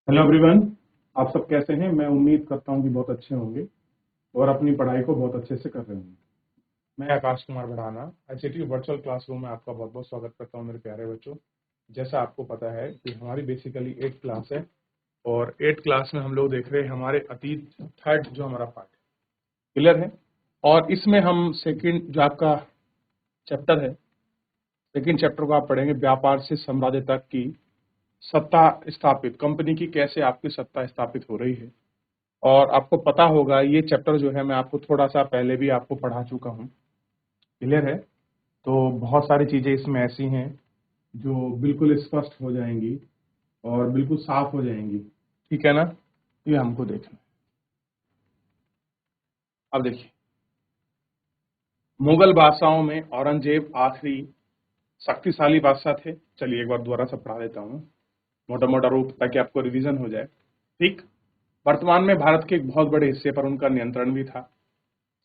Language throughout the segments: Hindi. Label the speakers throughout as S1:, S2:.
S1: Hello everyone. आप सब कैसे हैं? मैं उम्मीद करता हूं कि बहुत अच्छे होंगे और अपनी पढ़ाई को बहुत अच्छे से कर रहे होंगे। मैं Akash Kumar Bhadana ICT virtual classroom में आपका बहुत बहुत स्वागत करता हूं मेरे प्यारे बच्चों। जैसा आपको पता है कि हमारी बेसिकली 8th क्लास है और 8th क्लास में हम लोग देख रहे हैं हमारे अतीत थर्ड जो हमारा पार्ट है, क्लियर है। और इसमें हम सेकंड जो आपका चैप्टर है, सेकंड चैप्टर को आप पढ़ेंगे, व्यापार से साम्राज्य तक की सत्ता स्थापित, कंपनी की कैसे आपकी सत्ता स्थापित हो रही है। और आपको पता होगा ये चैप्टर जो है मैं आपको थोड़ा सा पहले भी आपको पढ़ा चुका हूँ, क्लियर है। तो बहुत सारी चीजें इसमें ऐसी हैं जो बिल्कुल स्पष्ट हो जाएंगी और बिल्कुल साफ हो जाएंगी, ठीक है ना। ये हमको देखना। अब देखिए, मुगल बादशाहों में औरंगजेब आखिरी शक्तिशाली बादशाह थे। चलिए एक बार दोबारा से पढ़ा देता हूँ मोटा मोटा रूप, ताकि आपको रिवीजन हो जाए। ठीक, वर्तमान में भारत के एक बहुत बड़े हिस्से पर उनका नियंत्रण भी था।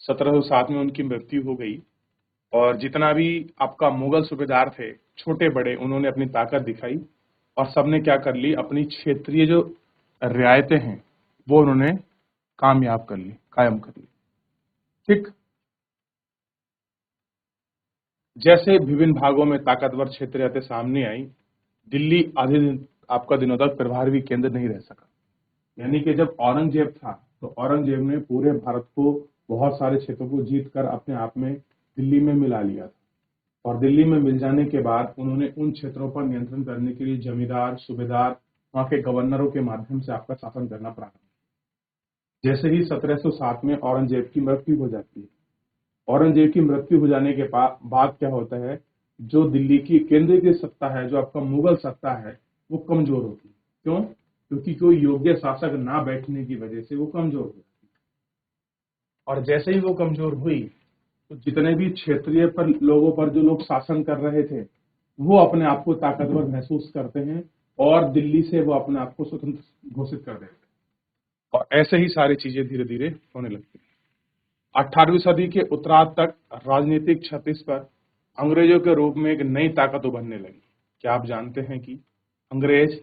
S1: 1707 में उनकी मृत्यु हो गई और जितना भी आपका मुगल सूबेदार थे, छोटे बड़े, उन्होंने अपनी ताकत दिखाई और सबने क्या कर ली, अपनी क्षेत्रीय जो रियायतें हैं वो उन्होंने कामयाब कर ली, कायम कर ली। ठीक, जैसे विभिन्न भागों में ताकतवर क्षेत्रीयतें सामने आई, दिल्ली आधे दिन आपका दिनों तक प्रभावी केंद्र नहीं रह सका। यानी कि जब औरंगजेब था तो औरंगजेब ने पूरे भारत को, बहुत सारे क्षेत्रों को जीत कर अपने आप में दिल्ली में मिला लिया था। और दिल्ली में मिल जाने के बाद उन्होंने उन क्षेत्रों पर नियंत्रण करने के लिए जमींदार, सूबेदार, वहां के गवर्नरों के माध्यम से आपका शासन करना प्रारंभ। जैसे ही 1707 में औरंगजेब की मृत्यु हो जाती है, औरंगजेब की मृत्यु हो जाने के बाद क्या होता है, जो दिल्ली की केंद्रीय की सत्ता है, जो आपका मुगल सत्ता है, वो कमजोर होती है। क्यों? क्योंकि कोई योग्य शासक ना बैठने की वजह से वो कमजोर हो जाती है। और जैसे ही वो कमजोर हुई तो जितने भी क्षेत्रीय पर लोगों पर जो लोग शासन कर रहे थे, वो अपने आप को ताकतवर महसूस करते हैं और दिल्ली से वो अपने आप को स्वतंत्र घोषित कर देते हैं। और ऐसे ही सारी चीजें धीरे धीरे होने लगती हैं। 18वीं सदी के उत्तरार्ध तक राजनीतिक क्षतिश पर अंग्रेजों के रूप में एक नई ताकत उभरने लगी। क्या आप जानते हैं कि अंग्रेज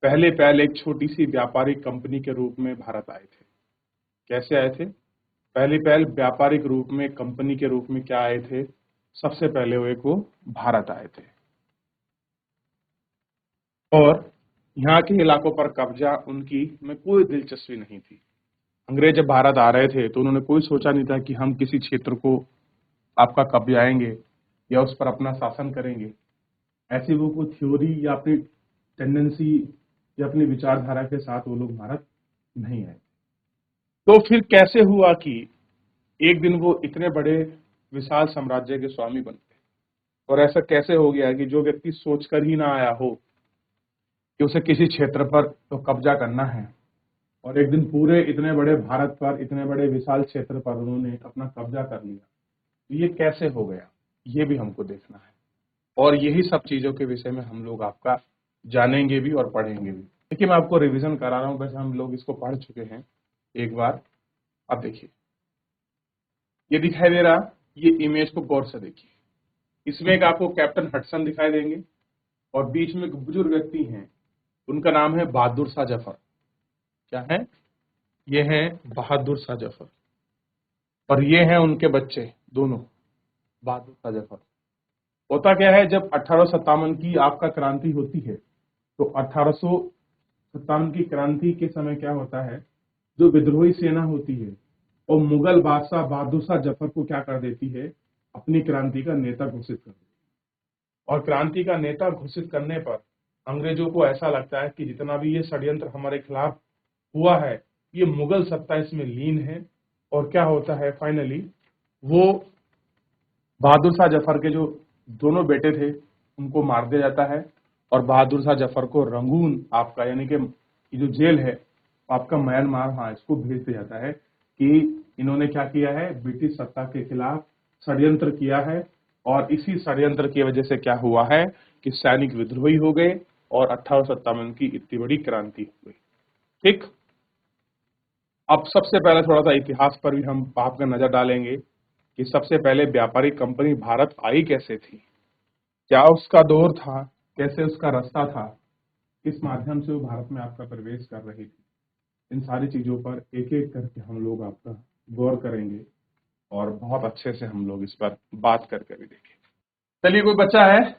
S1: पहले पहले एक छोटी सी व्यापारिक कंपनी के रूप में भारत आए थे? कैसे आए थे? पहली पहल व्यापारिक रूप में, कंपनी के रूप में क्या आए थे? सबसे पहले वो भारत आए थे और यहाँ के इलाकों पर कब्जा उनकी में कोई दिलचस्पी नहीं थी। अंग्रेज जब भारत आ रहे थे तो उन्होंने कोई सोचा नहीं था कि हम किसी क्षेत्र को आपका कब्जाएंगे या उस पर अपना शासन करेंगे। ऐसी वो कोई थ्योरी या अपनी टेंडेंसी या अपनी विचारधारा के साथ वो लोग भारत नहीं आए। तो फिर कैसे हुआ कि एक दिन वो इतने बड़े विशाल साम्राज्य के स्वामी बन गए? और ऐसा कैसे हो गया कि जो व्यक्ति सोचकर ही ना आया हो कि उसे किसी क्षेत्र पर तो कब्जा करना है, और एक दिन पूरे इतने बड़े भारत पर, इतने बड़े विशाल क्षेत्र पर उन्होंने अपना कब्जा कर लिया, तो ये कैसे हो गया, ये भी हमको देखना है। और यही सब चीजों के विषय में हम लोग आपका जानेंगे भी और पढ़ेंगे भी। देखिए, मैं आपको रिवीजन करा रहा हूँ, वैसे हम लोग इसको पढ़ चुके हैं एक बार। अब देखिए, ये दिखाई दे रहा, ये इमेज को गौर से देखिए। इसमें एक आपको कैप्टन हडसन दिखाई देंगे और बीच में एक बुजुर्ग व्यक्ति हैं, उनका नाम है बहादुर शाह जफर। क्या है? ये हैं बहादुर शाह जफर और ये हैं उनके बच्चे दोनों, बहादुर शाह जफर। होता क्या है, जब 1857 की आपका क्रांति होती है तो 1857 की क्रांति के समय क्या होता है, जो विद्रोही सेना होती है और मुगल बादशाह बहादुर शाह जफर को क्या कर देती है, अपनी क्रांति का नेता घोषित कर देती है। और क्रांति का नेता घोषित करने पर अंग्रेजों को ऐसा लगता है कि जितना भी ये षड्यंत्र हमारे खिलाफ हुआ है, ये मुगल सत्ता इसमें लीन है। और क्या होता है, फाइनली वो बहादुर शाह जफर के जो दोनों बेटे थे उनको मार दिया जाता है और बहादुर शाह जफर को रंगून आपका, यानी कि ये जो जेल है आपका म्यांमार, हाँ, इसको भेज दिया जाता है कि इन्होंने क्या किया है, ब्रिटिश सत्ता के खिलाफ षड्यंत्र किया है। और इसी षड्यंत्र की वजह से क्या हुआ है कि सैनिक विद्रोही हो गए और 1857 की इतनी बड़ी क्रांति हो गई। ठीक, अब सबसे पहले थोड़ा सा इतिहास पर भी हम आपका नजर डालेंगे कि सबसे पहले व्यापारिक कंपनी भारत आई कैसे थी, क्या उसका दौर था, कैसे उसका रास्ता था। किस माध्यम से वो भारत में आपका प्रवेश कर रही थी, इन सारी चीजों पर एक एक करके हम लोग आपका गौर करेंगे और बहुत अच्छे से हम लोग इस पर बात करके भी देखेंगे। चलिए, कोई बच्चा है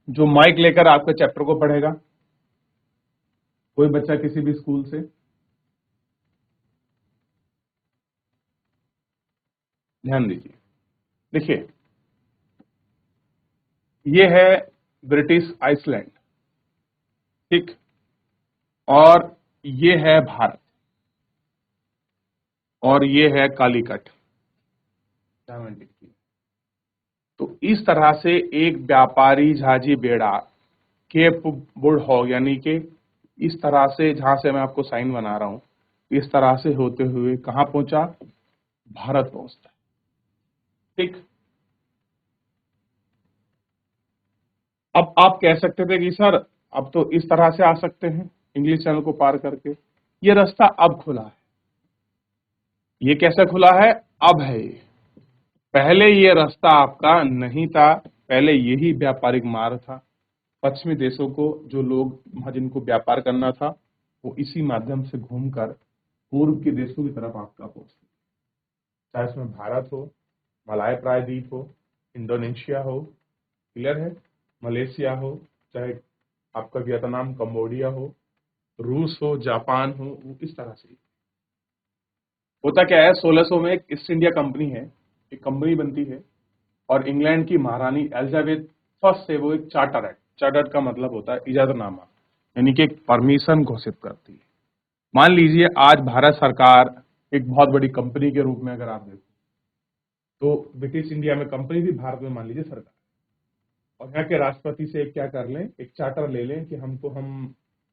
S1: जो माइक लेकर आपके चैप्टर को पढ़ेगा? कोई बच्चा किसी भी स्कूल से? ध्यान दीजिए, देखिए, ये है ब्रिटिश आइसलैंड, ठीक, और ये है भारत, और ये है कालीकट। तो इस तरह से एक व्यापारी झाजी बेड़ा केप बुड हॉग, यानी कि इस तरह से, जहां से मैं आपको साइन बना रहा हूं, इस तरह से होते हुए कहां पहुंचा? भारत पहुंचता है, ठीक। अब आप कह सकते थे कि सर अब तो इस तरह से आ सकते हैं इंग्लिश चैनल को पार करके। ये रास्ता अब खुला है। ये कैसे खुला है? अब है ये। पहले ये रास्ता आपका नहीं था, पहले यही व्यापारिक मार्ग था। पश्चिमी देशों को जो लोग वहां जिनको व्यापार करना था, वो इसी माध्यम से घूमकर पूर्व के देशों की तरफ आपका पहुंचते, चाहे उसमें भारत हो, मलाय प्रायद्वीप हो, इंडोनेशिया हो, क्लियर है, मलेशिया हो, चाहे आपका वियतनाम कंबोडिया हो, रूस हो, जापान हो, वो इस तरह से होता क्या है। 1600 में एक ईस्ट इंडिया कंपनी है, एक कंपनी बनती है, और इंग्लैंड की महारानी एलिजाबेथ फर्स्ट से वो एक चार्टर एक्ट, चार्टर का मतलब होता है इजाजतनामा, यानी कि एक परमिशन घोषित करती है। मान लीजिए आज भारत सरकार एक बहुत बड़ी कंपनी के रूप में अगर आप देखो, तो ब्रिटिश इंडिया में कंपनी थी, भारत में मान लीजिए सरकार, और यहाँ के राष्ट्रपति से एक क्या कर लें, एक चार्टर ले लें कि हम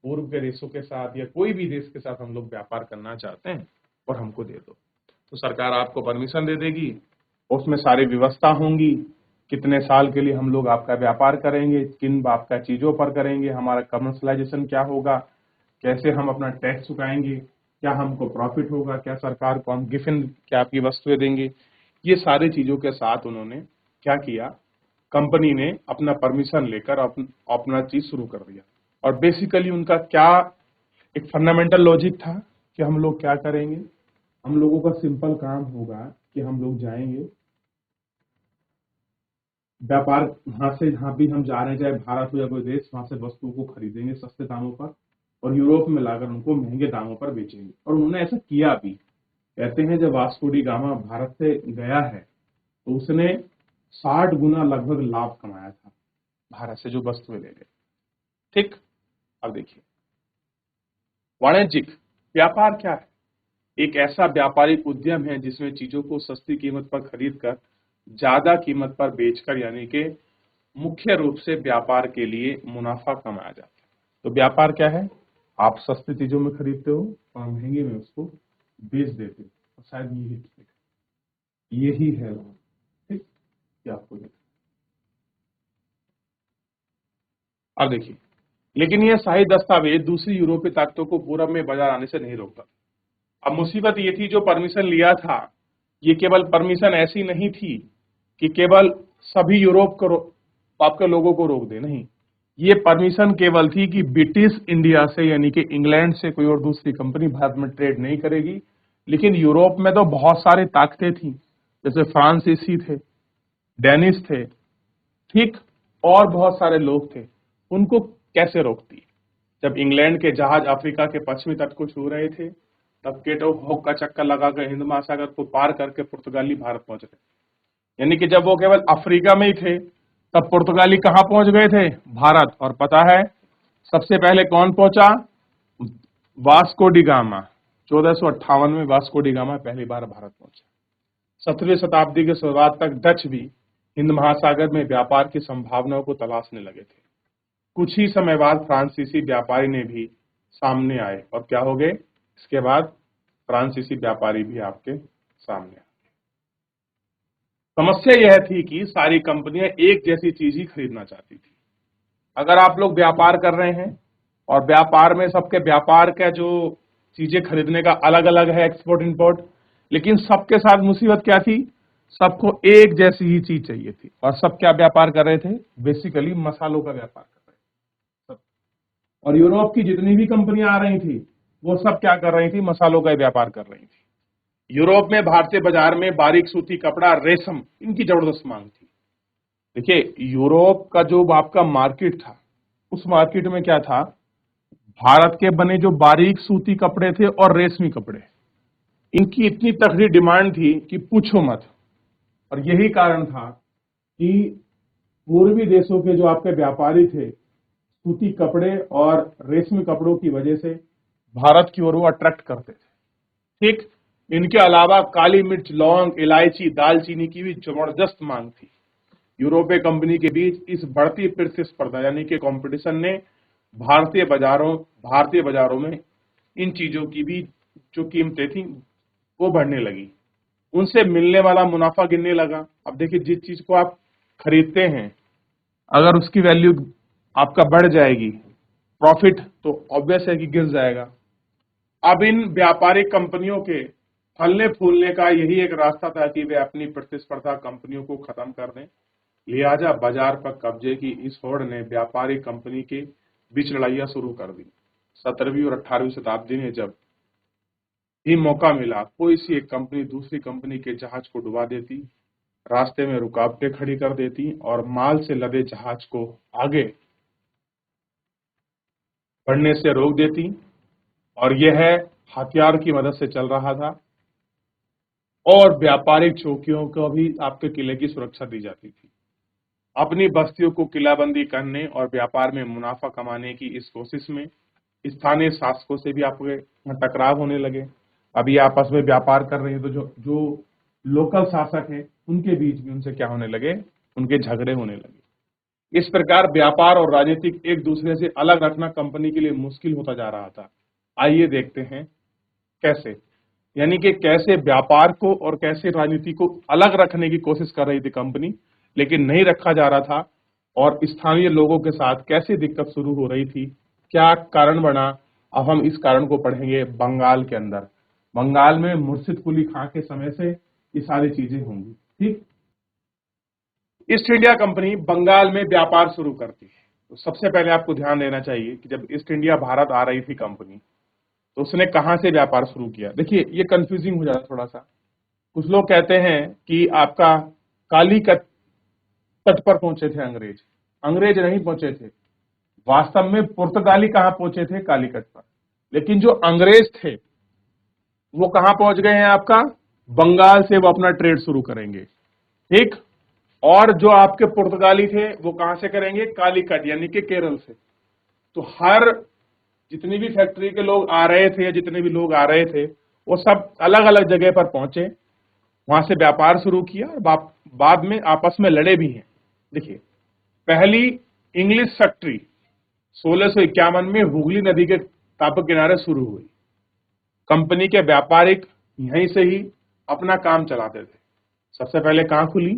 S1: पूर्व के देशों के साथ या कोई भी देश के साथ हम लोग व्यापार करना चाहते हैं और हमको दे दो। तो सरकार आपको परमिशन दे देगी, उसमें सारी व्यवस्था होंगी, कितने साल के लिए हम लोग आपका व्यापार करेंगे, किन आपका चीजों पर करेंगे, हमारा कमर्शलाइजेशन क्या होगा, कैसे हम अपना टैक्स चुकाएंगे, क्या हमको प्रॉफिट होगा, क्या सरकार को हम गिफ्ट, क्या आपकी वस्तुएं देंगे। ये सारी चीजों के साथ उन्होंने क्या किया, कंपनी ने अपना परमिशन लेकर अपना चीज शुरू कर दिया। और बेसिकली उनका क्या एक फंडामेंटल लॉजिक था कि हम लोग क्या करेंगे, हम लोगों का सिंपल काम होगा कि हम लोग जाएंगे व्यापार, वहां से जहां भी हम जा रहे हैं, चाहे भारत हो या कोई देश, वहां से वस्तुओं को खरीदेंगे सस्ते दामों पर और यूरोप में लाकर उनको महंगे दामों पर बेचेंगे। और उन्होंने ऐसा किया भी। कहते हैं जब वास्को डी गामा भारत से गया है तो उसने 60 गुना लगभग लाभ कमाया था भारत से जो वस्तुएं ले गए, ठीक। अब देखिए, वाणिज्यिक व्यापार क्या है? एक ऐसा व्यापारिक उद्यम है जिसमें चीजों को सस्ती कीमत पर खरीद कर ज्यादा कीमत पर बेचकर, यानी कि मुख्य रूप से व्यापार के लिए मुनाफा कमाया जाता है। तो व्यापार क्या है? आप सस्ती चीजों में खरीदते हो और महंगे में उसको बेच देते हो, और शायद यही है लाभ, ठीक। ये आपको देखो। अब देखिए, लेकिन यह शाही दस्तावेज दूसरी यूरोपीय ताकतों को पूरब में बाजार आने से नहीं रोकता। अब मुसीबत ये थी, जो परमिशन लिया था, ये केवल परमिशन ऐसी नहीं थी कि केवल सभी यूरोप को आपके लोगों को रोक दे, नहीं। ये परमिशन केवल थी कि ब्रिटिश इंडिया से, यानी कि इंग्लैंड से कोई और दूसरी कंपनी भारत में ट्रेड नहीं करेगी। लेकिन यूरोप में तो बहुत सारी ताकतें थी, जैसे फ्रांसीसी थे, डेनिश थे, ठीक, और बहुत सारे लोग थे। उनको कैसे रोकती? जब इंग्लैंड के जहाज अफ्रीका के पश्चिमी तट को छू रहे थे, तब केप ऑफ होप का चक्कर लगाकर हिंद महासागर को पार करके पुर्तगाली भारत पहुंच गए। यानी कि जब वो केवल अफ्रीका में ही थे, तब पुर्तगाली कहां पहुंच गए थे? भारत। और पता है सबसे पहले कौन पहुंचा? Vasco D gamma. 1458 में वास्को डी गामा पहली बार भारत पहुंचा। 17वीं शताब्दी के शुरुआत तक डच भी हिंद महासागर में व्यापार की संभावनाओं को तलाशने लगे थे। कुछ ही समय बाद फ्रांसीसी व्यापारी ने भी सामने आए, और क्या हो गए इसके बाद? फ्रांसीसी व्यापारी भी आपके सामने आए। समस्या यह थी कि सारी कंपनियां एक जैसी चीज ही खरीदना चाहती थी। अगर आप लोग व्यापार कर रहे हैं और व्यापार में सबके व्यापार का जो चीजें खरीदने का अलग अलग है, एक्सपोर्ट इंपोर्ट, लेकिन सबके साथ मुसीबत क्या थी? सबको एक जैसी ही चीज चाहिए थी। और सब क्या व्यापार कर रहे थे? बेसिकली मसालों का व्यापार कर रहे थे सब। और यूरोप की जितनी भी कंपनियां आ रही थी वो सब क्या कर रही थी, मसालों का व्यापार कर रही थी। यूरोप में भारतीय बाजार में बारीक सूती कपड़ा, रेशम, इनकी जबरदस्त मांग थी। देखिए, यूरोप का जो आपका मार्केट था, उस मार्केट में क्या था, भारत के बने जो बारीक सूती कपड़े थे और रेशमी कपड़े, इनकी इतनी तगड़ी डिमांड थी कि पूछो मत। और यही कारण था कि पूर्वी देशों के जो आपके व्यापारी थे, सूती कपड़े और रेशमी कपड़ों की वजह से भारत की ओर वो अट्रैक्ट करते थे। ठीक, इनके अलावा काली मिर्च, लौंग, इलायची, दालचीनी की भी जबरदस्त मांग थी। यूरोपीय कंपनी के बीच इस बढ़ती प्रतिस्पर्धा यानी कि कंपटीशन ने भारतीय बाजारों में इन चीजों की भी जो कीमतें थी वो बढ़ने लगी, उनसे मिलने वाला मुनाफा गिरने लगा। अब देखिए, जिस चीज को आप खरीदते हैं अगर उसकी वैल्यू आपका बढ़ जाएगी, प्रॉफिट तो ऑब्वियस है कि गिर जाएगा। अब इन व्यापारिक कंपनियों के फलने फूलने का यही एक रास्ता था कि वे अपनी प्रतिस्पर्धा कंपनियों को खत्म कर दें। लिहाजा बाजार पर कब्जे की इस होड़ ने व्यापारिक कंपनी के बीच लड़ाइयां शुरू कर दी। 17वीं और 18वीं शताब्दी में जब भी मौका मिला, कोई सी एक कंपनी दूसरी कंपनी के जहाज को डुबा देती, रास्ते में रुकावटें खड़ी कर देती और माल से लदे जहाज को आगे बढ़ने से रोक देती। और यह हथियार की मदद से चल रहा था और व्यापारिक चौकियों को भी आपके किले की सुरक्षा दी जाती थी। अपनी बस्तियों को किलाबंदी करने और व्यापार में मुनाफा कमाने की इस कोशिश में स्थानीय शासकों से भी आपके टकराव होने लगे। अभी आपस में व्यापार कर रहे हैं तो जो जो लोकल शासक हैं उनके बीच में उनसे क्या होने लगे, उनके झगड़े होने लगे। इस प्रकार व्यापार और राजनीतिक एक दूसरे से अलग रखना कंपनी के लिए मुश्किल होता जा रहा था। आइए देखते हैं कैसे, यानी कि कैसे व्यापार को और कैसे राजनीति को अलग रखने की कोशिश कर रही थी कंपनी, लेकिन नहीं रखा जा रहा था। और स्थानीय लोगों के साथ कैसे दिक्कत शुरू हो रही थी, क्या कारण बना, अब हम इस कारण को पढ़ेंगे बंगाल के अंदर। बंगाल में मुर्शिद कुली खां के समय से ये सारी चीजें होंगी। ठीक, ईस्ट इंडिया कंपनी बंगाल में व्यापार शुरू करती है। तो सबसे पहले आपको ध्यान देना चाहिए कि जब ईस्ट इंडिया भारत आ रही थी कंपनी, तो उसने कहां से व्यापार शुरू किया। देखिए, ये कंफ्यूजिंग हो जाता है थोड़ा सा। कुछ लोग कहते हैं कि आपका कालीकट तट पर पहुंचे थे अंग्रेज। अंग्रेज नहीं पहुंचे थे, वास्तव में पुर्तगाली कहां पहुंचे थे, कालीकट पर। लेकिन जो अंग्रेज थे वो कहां पहुंच गए हैं, आपका बंगाल से वो अपना ट्रेड शुरू करेंगे। ठीक, और जो आपके पुर्तगाली थे वो कहां से करेंगे, कालीकट यानी कि केरल से। तो हर जितनी भी फैक्ट्री के लोग आ रहे थे या जितने भी लोग आ रहे थे वो सब अलग अलग जगह पर पहुंचे, वहां से व्यापार शुरू किया और बाद में आपस में लड़े भी हैं। देखिए, पहली इंग्लिश फैक्ट्री 1651 में हुगली नदी के ताप किनारे शुरू हुई। कंपनी के व्यापारिक यहीं से ही अपना काम चलाते थे। सबसे पहले कहां खुली,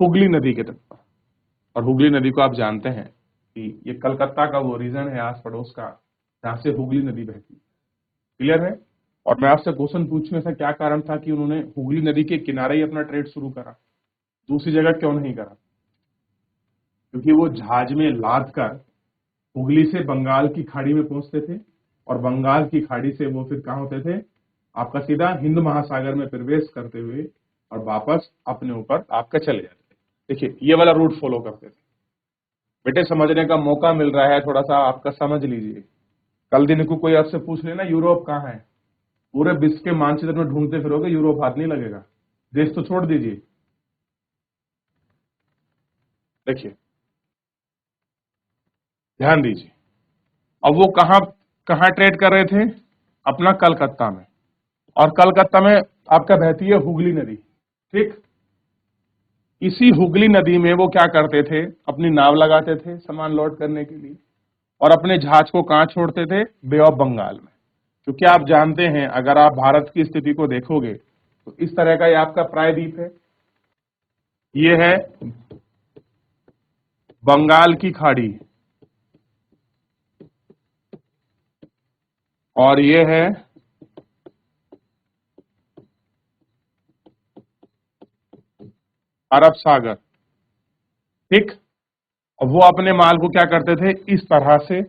S1: हुगली नदी के तट पर। और हुगली नदी को आप जानते हैं कि ये कलकत्ता का वो रीजन है आस पड़ोस का जहां से हुगली नदी बहती है। क्लियर है। और मैं आपसे क्वेश्चन पूछूं, ऐसा क्या कारण था कि उन्होंने हुगली नदी के किनारे ही अपना ट्रेड शुरू करा, दूसरी जगह क्यों नहीं करा। क्योंकि वो जहाज में लाद कर हुगली से बंगाल की खाड़ी में पहुंचते थे और बंगाल की खाड़ी से वो फिर कहां होते थे, आपका सीधा हिंद महासागर में प्रवेश करते हुए और वापस अपने ऊपर आपका चले जाते थे। देखिए, ये वाला रूट फॉलो करते थे। बेटे, समझने का मौका मिल रहा है, थोड़ा सा आपका समझ लीजिए। कल दिन को कोई आपसे पूछ लेना यूरोप कहाँ है, पूरे विश्व के मानचित्र में ढूंढते फिरोगे, यूरोप हाथ नहीं लगेगा। देश तो छोड़ दीजिए। देखिए, ध्यान दीजिए। अब वो कहां कहां ट्रेड कर रहे थे, अपना कलकत्ता में। और कलकत्ता में आपका बहती है हुगली नदी। ठीक, इसी हुगली नदी में वो क्या करते थे, अपनी नाव लगाते थे सामान लोड करने के लिए और अपने जहाज को कहां छोड़ते थे, बे ऑफ बंगाल में। क्योंकि आप जानते हैं, अगर आप भारत की स्थिति को देखोगे तो इस तरह का ये आपका प्रायद्वीप है, ये है बंगाल की खाड़ी और ये है अरब सागर। ठीक, अब वो अपने माल को क्या करते थे, इस तरह से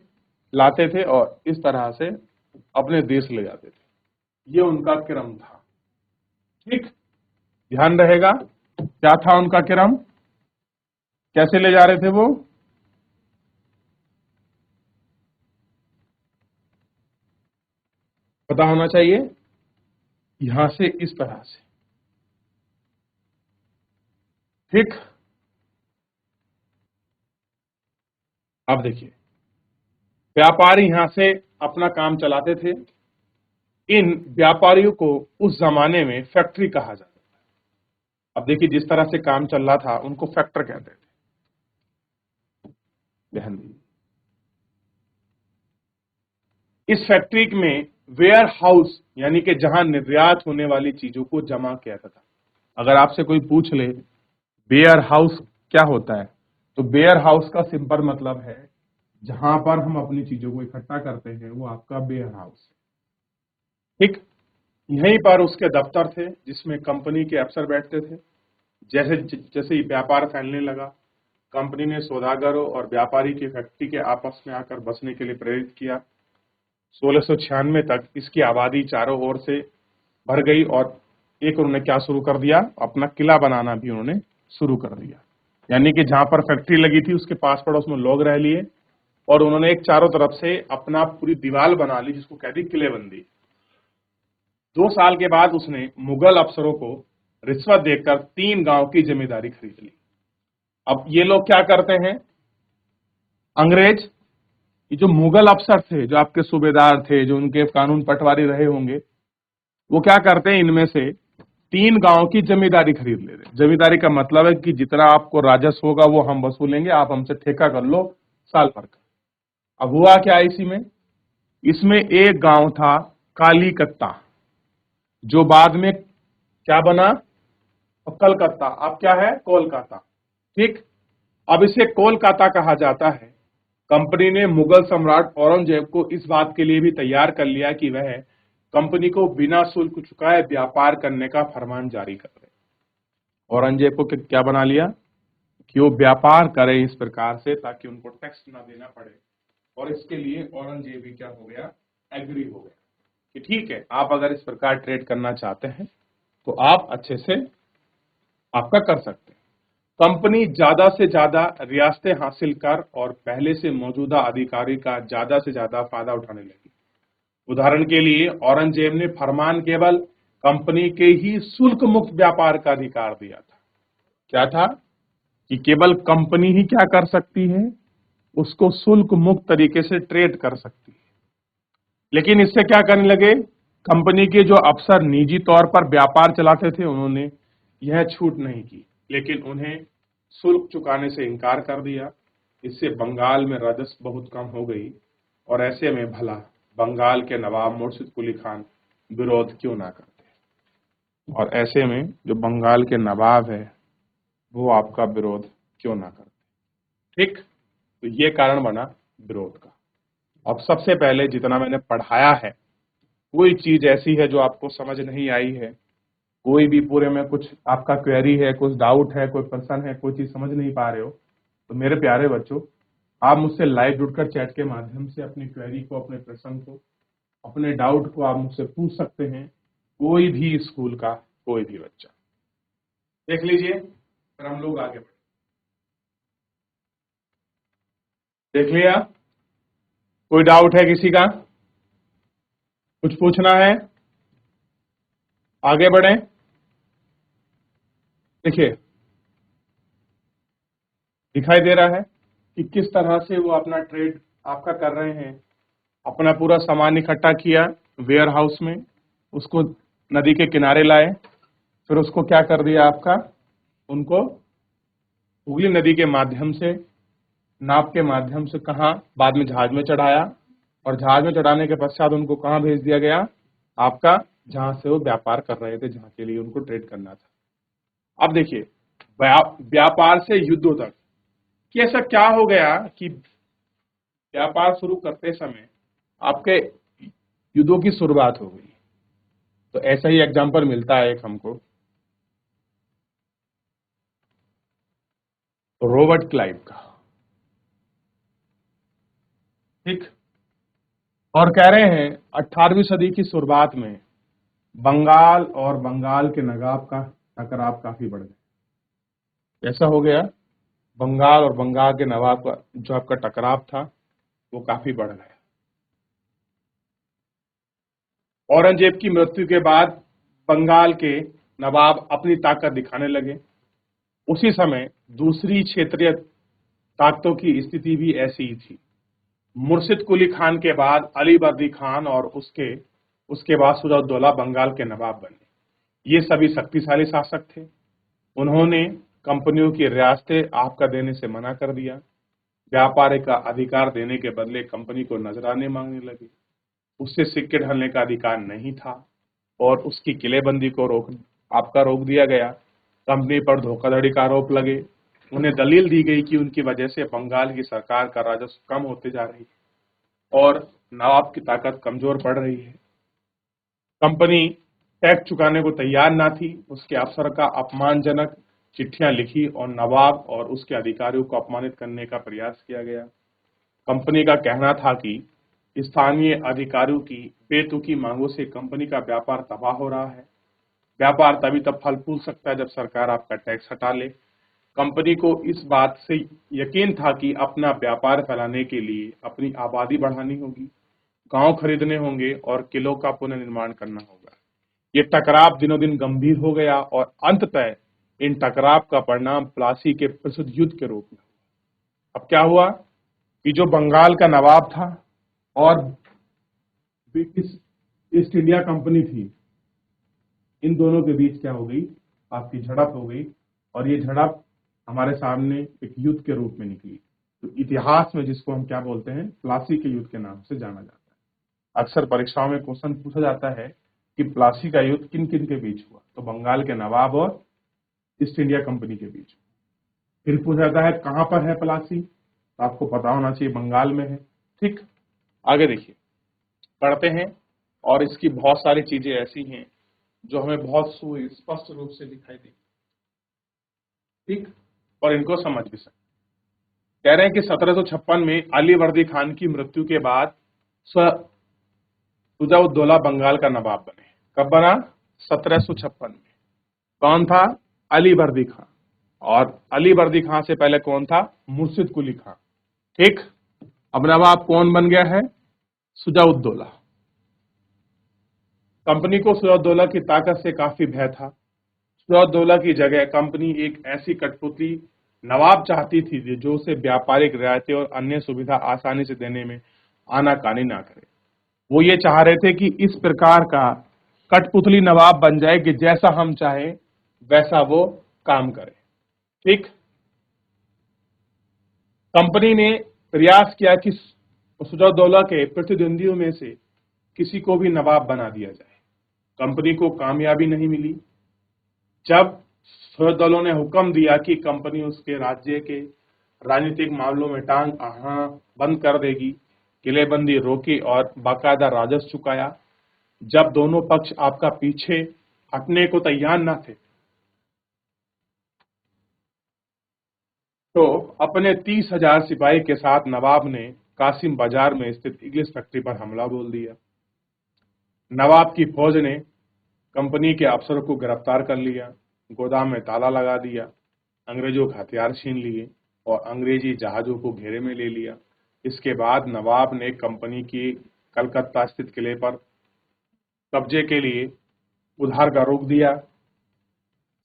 S1: लाते थे और इस तरह से अपने देश ले जाते थे। ये उनका क्रम था। ठीक, ध्यान रहेगा क्या था उनका क्रम, कैसे ले जा रहे थे वो। पता होना चाहिए, यहां से इस तरह से। ठीक, अब देखिए, व्यापारी यहां से अपना काम चलाते थे। इन व्यापारियों को उस जमाने में फैक्ट्री कहा जाता था। अब देखिए, जिस तरह से काम चल रहा था उनको फैक्टर कहते थे। ध्यान दीजिए, इस फैक्ट्री में वेयर हाउस यानी कि जहां निर्यात होने वाली चीजों को जमा किया जाता था। अगर आपसे कोई पूछ ले वेयर हाउस क्या होता है, तो वेयर हाउस का सिंपल मतलब है जहां पर हम अपनी चीजों को इकट्ठा करते हैं, वो आपका वेयर हाउस है। ठीक, यहीं पर उसके दफ्तर थे जिसमें कंपनी के अफसर बैठते थे। जैसे जैसे ही व्यापार फैलने लगा, कंपनी ने सौदागरों और व्यापारी की फैक्ट्री के आपस में आकर बसने के लिए प्रेरित किया। 1696 तक इसकी आबादी चारों ओर से भर गई और एक उन्होंने क्या शुरू कर दिया, अपना किला बनाना भी उन्होंने शुरू कर दिया। यानी कि जहां पर फैक्ट्री लगी थी उसके पास पड़ोस में लोग रह लिए और उन्होंने एक चारों तरफ से अपना पूरी दीवार बना ली जिसको कहती किलेबंदी। 2 साल के बाद उसने मुगल अफसरों को रिश्वत देकर 3 गांव की जिम्मेदारी खरीद ली। अब ये लोग क्या करते हैं, अंग्रेज, ये जो मुगल अफसर थे, जो आपके सूबेदार थे, जो उनके कानून पटवारी रहे होंगे, वो क्या करते हैं, इनमें से 3 गांव की जमींदारी खरीद ले रहे। जमींदारी का मतलब है कि जितना आपको राजस्व होगा वो हम वसूलेंगे, आप हमसे ठेका कर लो साल भर का। अब हुआ क्या इसमें एक गांव था कालीकत्ता, जो बाद में क्या बना, और कलकत्ता, अब क्या है, कोलकाता। ठीक, अब इसे कोलकाता कहा जाता है। कंपनी ने मुगल सम्राट औरंगजेब को इस बात के लिए भी तैयार कर लिया कि वह कंपनी को बिना शुल्क चुकाए व्यापार करने का फरमान जारी कर दे। औरंगजेब को क्या बना लिया कि वो व्यापार करें इस प्रकार से ताकि उनको टैक्स ना देना पड़े। और इसके लिए औरंगजेब भी क्या हो गया, एग्री हो गया कि ठीक है, आप अगर इस प्रकार ट्रेड करना चाहते हैं तो आप अच्छे से आपका कर सकते हैं। कंपनी ज्यादा से ज्यादा रियासतें हासिल कर और पहले से मौजूदा अधिकारी का ज्यादा से ज्यादा फायदा उठाने लगी। उदाहरण के लिए औरंगजेब ने फरमान केवल कंपनी के ही शुल्क मुक्त व्यापार का अधिकार दिया था। क्या था कि केवल कंपनी ही क्या कर सकती है, उसको शुल्क मुक्त तरीके से ट्रेड कर सकती है। लेकिन इससे क्या करने लगे, कंपनी के जो अफसर निजी तौर पर व्यापार चलाते थे उन्होंने यह छूट नहीं की, लेकिन उन्हें शुल्क चुकाने से इनकार कर दिया। इससे बंगाल में राजस्व बहुत कम हो गई और ऐसे में भला बंगाल के नवाब मुर्शिद कुली खान विरोध क्यों ना करते। और ऐसे में जो बंगाल के नवाब है वो आपका विरोध क्यों ना करते। ठीक, तो ये कारण बना विरोध का। अब सबसे पहले जितना मैंने पढ़ाया है, कोई चीज ऐसी है जो आपको समझ नहीं आई है, कोई भी पूरे में कुछ आपका क्वेरी है, कुछ डाउट है, कोई प्रश्न है, कोई चीज समझ नहीं पा रहे हो, तो मेरे प्यारे बच्चों, आप मुझसे लाइव जुड़कर चैट के माध्यम से अपनी क्वेरी को, अपने प्रश्न को, अपने डाउट को आप मुझसे पूछ सकते हैं। कोई भी स्कूल का कोई भी बच्चा देख लीजिए, फिर हम लोग आगे बढ़े। देख लिया, कोई डाउट है किसी का, कुछ पूछना है, आगे बढ़े। देखिए, दिखाई दे रहा है कि किस तरह से वो अपना ट्रेड आपका कर रहे हैं। अपना पूरा सामान इकट्ठा किया वेयर हाउस में, उसको नदी के किनारे लाए, फिर उसको क्या कर दिया आपका, उनको हुगली नदी के माध्यम से, नाव के माध्यम से, कहा बाद में जहाज में चढ़ाया, और जहाज में चढ़ाने के पश्चात उनको कहां भेज दिया गया, आपका जहां से वो व्यापार कर रहे थे, जहां के लिए उनको ट्रेड करना था। अब देखिए, व्यापार से युद्धों तक कि ऐसा क्या हो गया कि व्यापार शुरू करते समय आपके युद्धों की शुरुआत हो गई। तो ऐसा ही एग्जांपल मिलता है एक हमको, रॉबर्ट क्लाइव का। ठीक, और कह रहे हैं 18वीं सदी की शुरुआत में बंगाल और बंगाल के नवाब का टकराव काफी बढ़ गया। ऐसा हो गया, बंगाल और बंगाल के नवाब का जो आपका टकराव था वो काफी बढ़ गया। औरंगजेब की मृत्यु के बाद बंगाल के नवाब अपनी ताकत दिखाने लगे। उसी समय दूसरी क्षेत्रीय ताकतों की स्थिति भी ऐसी ही थी। मुर्शिद कुली खान के बाद अली बर्दी खान और उसके बाद सुजाउद्दौला बंगाल के नवाब बने। ये सभी शक्तिशाली शासक थे। उन्होंने कंपनियों की रियासतें आपका देने से मना कर दिया। व्यापार का अधिकार देने के बदले कंपनी को नजराने मांगने लगे। उससे सिक्के ढलने का अधिकार नहीं था और उसकी किलेबंदी को रोक दिया गया। कंपनी पर धोखाधड़ी का आरोप लगे। उन्हें दलील दी गई कि उनकी वजह से बंगाल की सरकार का राजस्व कम होते जा रही है और नवाब की ताकत कमजोर पड़ रही है। कंपनी टैक्स चुकाने को तैयार ना थी। उसके अफसर का अपमानजनक चिट्ठियां लिखी और नवाब और उसके अधिकारियों को अपमानित करने का प्रयास किया गया। कंपनी का कहना था कि स्थानीय अधिकारियों की बेतुकी मांगों से कंपनी का व्यापार तबाह हो रहा है। व्यापार तभी तब फल फूल सकता है जब सरकार आपका टैक्स हटा ले। कंपनी को इस बात से यकीन था कि अपना व्यापार फैलाने के लिए अपनी आबादी बढ़ानी होगी, गांव खरीदने होंगे और किलों का पुनर्निर्माण करना होगा। ये टकराव दिनों दिन गंभीर हो गया और अंततः इन टकराव का परिणाम प्लासी के प्रसिद्ध युद्ध के रूप में। अब क्या हुआ कि जो बंगाल का नवाब था और ब्रिटिश ईस्ट इंडिया कंपनी थी, इन दोनों के बीच क्या हो गई, आपकी झड़प हो गई। और ये झड़प हमारे सामने एक युद्ध के रूप में निकली। तो इतिहास में जिसको हम क्या बोलते हैं, प्लासी के युद्ध के नाम से जाना जाता है। अक्सर परीक्षाओं में क्वेश्चन पूछा जाता है कि प्लासी का युद्ध किन किन के बीच हुआ, तो बंगाल के नवाब और ईस्ट इंडिया कंपनी के बीच। फिर पूछा जाता है कहां पर है प्लासी, तो आपको पता होना चाहिए बंगाल में है। ठीक, आगे देखिए, पढ़ते हैं। और इसकी बहुत सारी चीजें ऐसी हैं जो हमें बहुत स्पष्ट रूप से दिखाई देगी। ठीक, और इनको समझ भी सकते। कह रहे हैं कि 1756 में अली वर्दी खान की मृत्यु के बाद सुजाउद्दौला बंगाल का नवाब बने। कब बना? 1756 में। कौन था? अली वर्दी खान। और अली वर्दी खान से पहले कौन था? मुर्शिद कुली खान। ठीक, अब नवाब कौन बन गया है? सुजाउद्दौला। कंपनी को सुजाउद्दौला की ताकत से काफी भय था। सुजाउद्दौला की जगह कंपनी एक ऐसी कठपुतली नवाब चाहती थी जो उसे व्यापारिक रियायतें और अन्य सुविधा आसानी से देने में आनाकानी ना करे। वो ये चाह रहे थे कि इस प्रकार का कठपुतली नवाब बन जाए कि जैसा हम चाहे वैसा वो काम करे। ठीक, कंपनी ने प्रयास किया कि सुजाउद्दौला के प्रतिद्वंदियों में से किसी को भी नवाब बना दिया जाए। कंपनी को कामयाबी नहीं मिली। जब सुजाउद्दौला ने हुक्म दिया कि कंपनी उसके राज्य के राजनीतिक मामलों में टांग अड़ाना बंद कर देगी, किलेबंदी रोकी और बाकायदा राजस्व चुकाया। जब दोनों पक्ष आपका पीछे हटने को तैयार न थे, तो अपने 30,000 सिपाही के साथ नवाब ने कासिम बाजार में स्थित इंग्लिश फैक्ट्री पर हमला बोल दिया। नवाब की फौज ने कंपनी के अफसरों को गिरफ्तार कर लिया, गोदाम में ताला लगा दिया, अंग्रेजों के हथियार छीन लिए और अंग्रेजी जहाजों को घेरे में ले लिया। इसके बाद नवाब ने कंपनी की कलकत्ता स्थित किले पर कब्जे के लिए उधार का रोक दिया।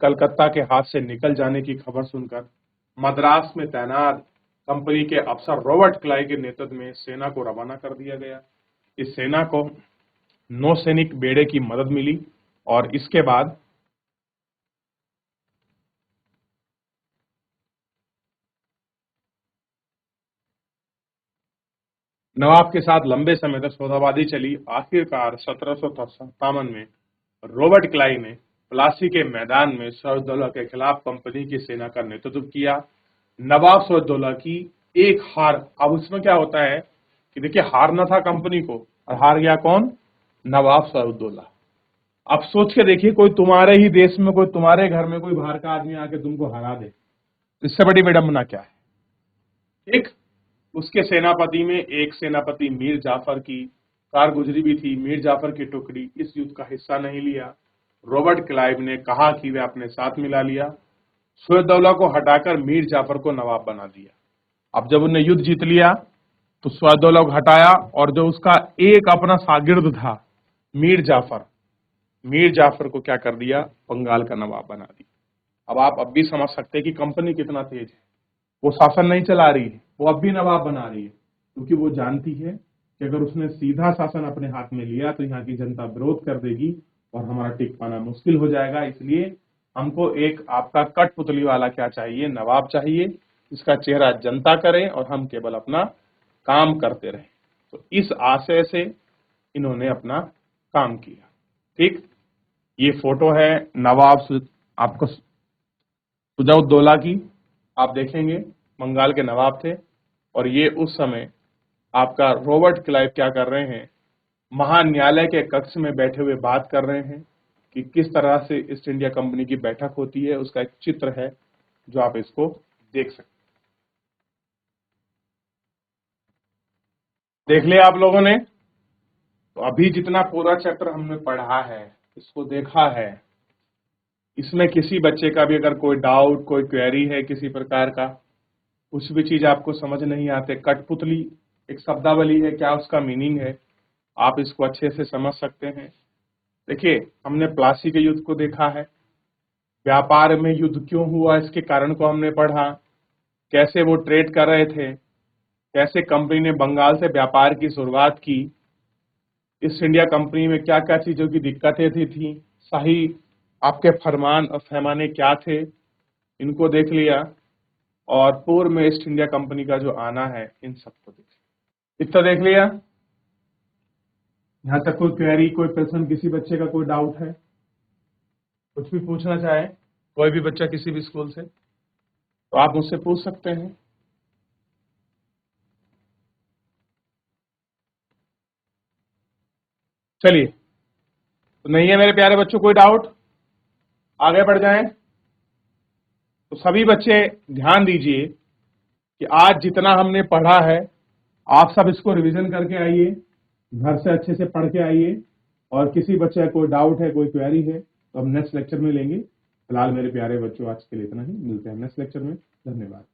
S1: कलकत्ता के हाथ से निकल जाने की खबर सुनकर मद्रास में तैनात कंपनी के अफसर रॉबर्ट क्लाई के नेतृत्व में सेना को रवाना कर दिया गया। इस सेना को नौसैनिक बेड़े की मदद मिली और इसके बाद नवाब के साथ लंबे समय तक सौदाबाजी चली। आखिरकार 1757 में रॉबर्ट क्लाई ने प्लासी के मैदान में सिराजुद्दौला के खिलाफ कंपनी की सेना का नेतृत्व किया। नवाब सिराजुद्दौला की एक हार, अब इसमें क्या होता है कि देखिए, हारना था कंपनी को और हार गया कौन? नवाब सिराजुद्दौला। अब सोच के देखिए, कोई तुम्हारे ही देश में, कोई तुम्हारे घर में कोई बाहर का आदमी आके तुमको हरा दे, इससे बड़ी विडंबना क्या है? ठीक, उसके सेनापति में एक सेनापति मीर जाफर की कारगुजरी भी थी, मीर जाफर की टुकड़ी इस युद्ध का हिस्सा नहीं लिया। रॉबर्ट क्लाइव ने कहा कि वे अपने साथ मिला लिया। सुहेदौला को हटाकर मीर जाफर को नवाब बना दिया। अब जब उन्हें युद्ध जीत लिया तो सुहेदौला को हटाया और जो उसका एक अपना शागिर्द था मीर जाफर को क्या कर दिया, बंगाल का नवाब बना दिया। अब आप अब भी समझ सकते हैं कि कंपनी कितना तेज है। वो शासन नहीं चला रही है, वो अब भी नवाब बना रही है, क्योंकि वो जानती है कि अगर उसने सीधा शासन अपने हाथ में लिया तो यहाँ की जनता विरोध कर देगी और हमारा टिक पाना मुश्किल हो जाएगा। इसलिए हमको एक आपका कठपुतली वाला क्या चाहिए, नवाब चाहिए, जिसका चेहरा जनता करे और हम केवल अपना काम करते रहे। तो इस आशय से इन्होंने अपना काम किया। ठीक, ये फोटो है आपको सुजाउद्दौला की। आप देखेंगे बंगाल के नवाब थे और ये उस समय आपका रॉबर्ट क्लाइव क्या कर रहे हैं, महान्यायालय के कक्ष में बैठे हुए बात कर रहे हैं कि किस तरह से ईस्ट इंडिया कंपनी की बैठक होती है। उसका एक चित्र है जो आप इसको देख सकते हैं। देख लिया आप लोगों ने? तो अभी जितना पूरा चैप्टर हमने पढ़ा है, इसको देखा है, इसमें किसी बच्चे का भी अगर कोई डाउट, कोई क्वेरी है किसी प्रकार का, कुछ भी चीज आपको समझ नहीं आते, कठपुतली एक शब्दावली है, क्या उसका मीनिंग है, आप इसको अच्छे से समझ सकते हैं। देखिए, हमने प्लासी के युद्ध को देखा है, व्यापार में युद्ध क्यों हुआ इसके कारण को हमने पढ़ा, कैसे वो ट्रेड कर रहे थे, कैसे कंपनी ने बंगाल से व्यापार की शुरुआत की, ईस्ट इंडिया कंपनी में क्या क्या चीजों की दिक्कतें थी, सही आपके फरमान और पैमाने क्या थे, इनको देख लिया। और पूर्व में ईस्ट इंडिया कंपनी का जो आना है, इन सबको देख लिया। इतना देख लिया? यहाँ तक कोई क्वेरी, कोई प्रश्न, किसी बच्चे का कोई डाउट है, कुछ भी पूछना चाहे कोई भी बच्चा किसी भी स्कूल से, तो आप मुझसे पूछ सकते हैं। चलिए, तो नहीं है मेरे प्यारे बच्चों कोई डाउट? आगे बढ़ जाएं। तो सभी बच्चे ध्यान दीजिए कि आज जितना हमने पढ़ा है, आप सब इसको रिवीजन करके आइए, घर से अच्छे से पढ़ के आइए। और किसी बच्चे का कोई डाउट है, कोई क्वेरी है, तो हम नेक्स्ट लेक्चर में लेंगे। फिलहाल मेरे प्यारे बच्चों, आज के लिए इतना ही। मिलते हैं नेक्स्ट लेक्चर में। धन्यवाद।